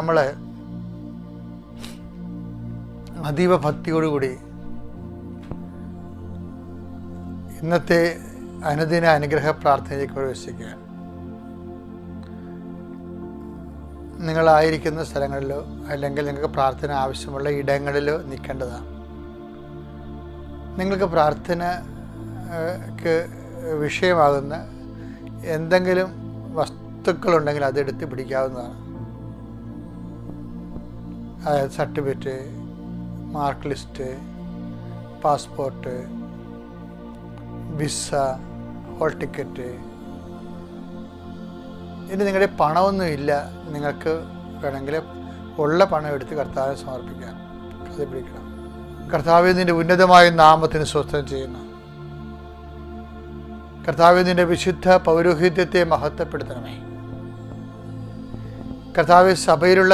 നമ്മൾ അതീവ ഭക്തിയോടുകൂടി ഇന്നത്തെ അനുദിന അനുഗ്രഹ പ്രാർത്ഥനയിലേക്ക് പ്രവേശിക്കുക. നിങ്ങളായിരിക്കുന്ന സ്ഥലങ്ങളിലോ അല്ലെങ്കിൽ നിങ്ങൾക്ക് പ്രാർത്ഥന ആവശ്യമുള്ള ഇടങ്ങളിലോ നിൽക്കേണ്ടതാണ്. നിങ്ങൾക്ക് പ്രാർത്ഥനയ്ക്ക് വിഷയമാകുന്ന എന്തെങ്കിലും വസ്തുക്കളുണ്ടെങ്കിൽ അതെടുത്ത് പിടിക്കാവുന്നതാണ്. അതായത് certificate, mark list, passport, visa, hall ticket. ഇനി നിങ്ങളുടെ പണമൊന്നും ഇല്ല, നിങ്ങൾക്ക് വേണമെങ്കിൽ ഉള്ള പണം എടുത്ത് കർത്താവിനെ സമർപ്പിക്കാം, അത് പിടിക്കണം. കർത്താവേ, നിൻ്റെ ഉന്നതമായ നാമത്തിന് സ്വസ്ഥം ചെയ്യുന്നു. കർത്താവേ, നിൻ്റെ വിശുദ്ധ പൗരോഹിത്യത്തെ മഹത്വപ്പെടുത്തണമേ. കർത്താവേ, സഭയിലുള്ള